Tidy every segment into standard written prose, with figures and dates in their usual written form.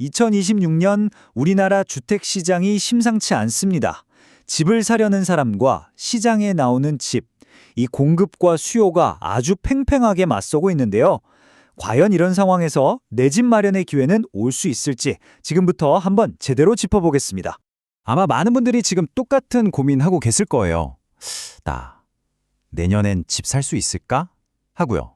2026년 우리나라 주택시장이 심상치 않습니다. 집을 사려는 사람과 시장에 나오는 집, 이 공급과 수요가 아주 팽팽하게 맞서고 있는데요. 과연 이런 상황에서 내 집 마련의 기회는 올 수 있을지 지금부터 한번 제대로 짚어보겠습니다. 아마 많은 분들이 지금 똑같은 고민하고 계실 거예요. 내년엔 집 살 수 있을까? 하고요.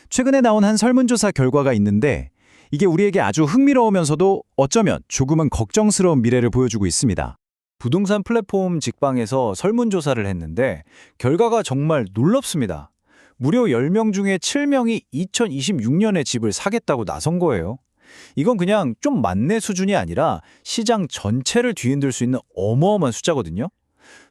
최근에 나온 한 설문조사 결과가 있는데 이게 우리에게 아주 흥미로우면서도 어쩌면 조금은 걱정스러운 미래를 보여주고 있습니다. 부동산 플랫폼 직방에서 설문조사를 했는데 결과가 정말 놀랍습니다. 무려 10명 중에 7명이 2026년에 집을 사겠다고 나선 거예요. 이건 그냥 좀 만내 수준이 아니라 시장 전체를 뒤흔들 수 있는 어마어마한 숫자거든요.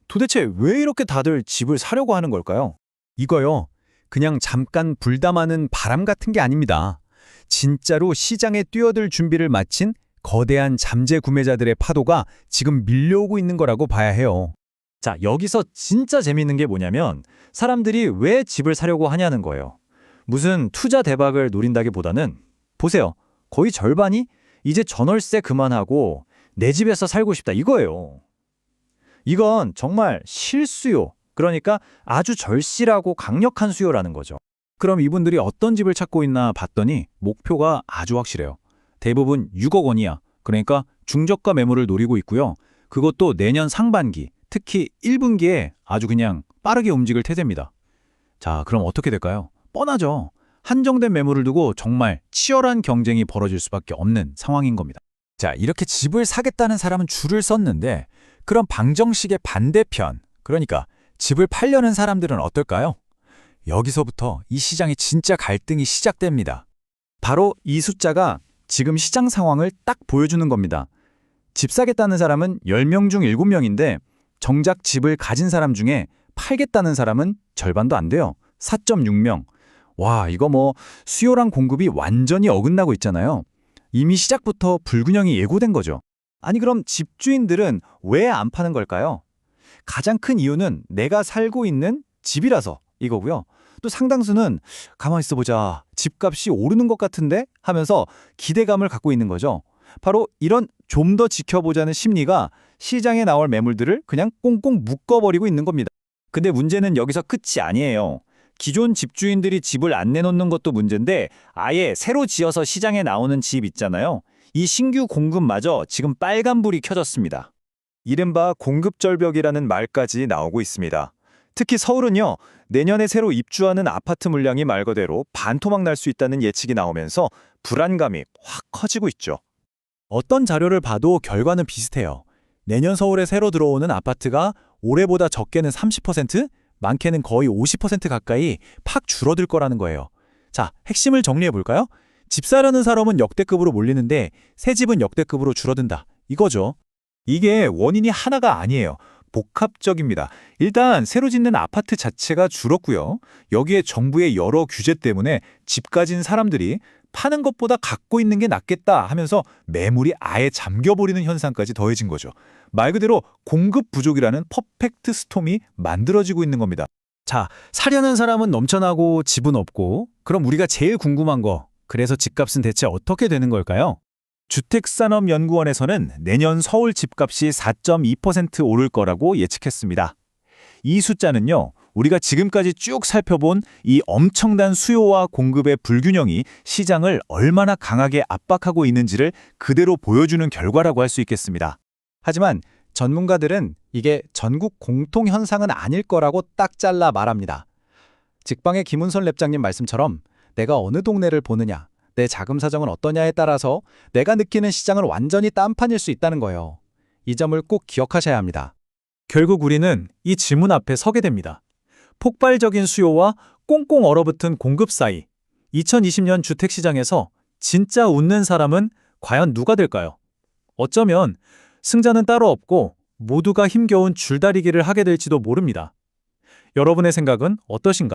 도대체 왜 이렇게 다들 집을 사려고 하는 걸까요? 이거요. 그냥 잠깐 불담하는 바람 같은 게 아닙니다. 진짜로 시장에 뛰어들 준비를 마친 거대한 잠재 구매자들의 파도가 지금 밀려오고 있는 거라고 봐야 해요. 자, 여기서 진짜 재밌는 게 뭐냐면 사람들이 왜 집을 사려고 하냐는 거예요. 무슨 투자 대박을 노린다기보다는 보세요. 거의 절반이 이제 전월세 그만하고 내 집에서 살고 싶다 이거예요. 이건 정말 실수요. 그러니까 아주 절실하고 강력한 수요라는 거죠. 그럼 이분들이 어떤 집을 찾고 있나 봤더니 목표가 아주 확실해요. 대부분 6억 원이야. 그러니까 중저가 매물을 노리고 있고요. 그것도 내년 상반기, 특히 1분기에 아주 그냥 빠르게 움직일 태세입니다. 자, 그럼 어떻게 될까요? 뻔하죠. 한정된 매물을 두고 정말 치열한 경쟁이 벌어질 수밖에 없는 상황인 겁니다. 자, 이렇게 집을 사겠다는 사람은 줄을 섰는데 그럼 방정식의 반대편, 그러니까 집을 팔려는 사람들은 어떨까요? 여기서부터 이 시장의 진짜 갈등이 시작됩니다. 바로 이 숫자가 지금 시장 상황을 딱 보여주는 겁니다. 집 사겠다는 사람은 10명 중 7명인데 정작 집을 가진 사람 중에 팔겠다는 사람은 절반도 안 돼요. 4.6명. 와, 이거 수요랑 공급이 완전히 어긋나고 있잖아요. 이미 시작부터 불균형이 예고된 거죠. 아니 그럼 집주인들은 왜 안 파는 걸까요? 가장 큰 이유는 내가 살고 있는 집이라서 이거고요. 또 상당수는 가만히 있어보자. 집값이 오르는 것 같은데? 하면서 기대감을 갖고 있는 거죠. 바로 이런 좀 더 지켜보자는 심리가 시장에 나올 매물들을 그냥 꽁꽁 묶어버리고 있는 겁니다. 근데 문제는 여기서 끝이 아니에요. 기존 집주인들이 집을 안 내놓는 것도 문제인데 아예 새로 지어서 시장에 나오는 집 있잖아요. 이 신규 공급마저 지금 빨간불이 켜졌습니다. 이른바 공급절벽이라는 말까지 나오고 있습니다. 특히 서울은요, 내년에 새로 입주하는 아파트 물량이 말 그대로 반토막 날 수 있다는 예측이 나오면서 불안감이 확 커지고 있죠. 어떤 자료를 봐도 결과는 비슷해요. 내년 서울에 새로 들어오는 아파트가 올해보다 적게는 30%, 많게는 거의 50% 가까이 팍 줄어들 거라는 거예요. 자, 핵심을 정리해 볼까요? 집 사려는 사람은 역대급으로 몰리는데 새 집은 역대급으로 줄어든다. 이거죠. 이게 원인이 하나가 아니에요. 복합적입니다. 일단 새로 짓는 아파트 자체가 줄었고요. 여기에 정부의 여러 규제 때문에 집 가진 사람들이 파는 것보다 갖고 있는 게 낫겠다 하면서 매물이 아예 잠겨버리는 현상까지 더해진 거죠. 말 그대로 공급 부족이라는 퍼펙트 스톰이 만들어지고 있는 겁니다. 자, 사려는 사람은 넘쳐나고 집은 없고 그럼 우리가 제일 궁금한 거, 그래서 집값은 대체 어떻게 되는 걸까요? 주택산업연구원에서는 내년 서울 집값이 4.2% 오를 거라고 예측했습니다. 이 숫자는요, 우리가 지금까지 쭉 살펴본 이 엄청난 수요와 공급의 불균형이 시장을 얼마나 강하게 압박하고 있는지를 그대로 보여주는 결과라고 할 수 있겠습니다. 하지만 전문가들은 이게 전국 공통 현상은 아닐 거라고 딱 잘라 말합니다. 직방의 김은선 랩장님 말씀처럼 내가 어느 동네를 보느냐, 내 자금 사정은 어떠냐에 따라서 내가 느끼는 시장은 완전히 딴판일 수 있다는 거예요. 이 점을 꼭 기억하셔야 합니다. 결국 우리는 이 질문 앞에 서게 됩니다. 폭발적인 수요와 꽁꽁 얼어붙은 공급 사이, 2020년 주택시장에서 진짜 웃는 사람은 과연 누가 될까요? 어쩌면 승자는 따로 없고 모두가 힘겨운 줄다리기를 하게 될지도 모릅니다. 여러분의 생각은 어떠신가요?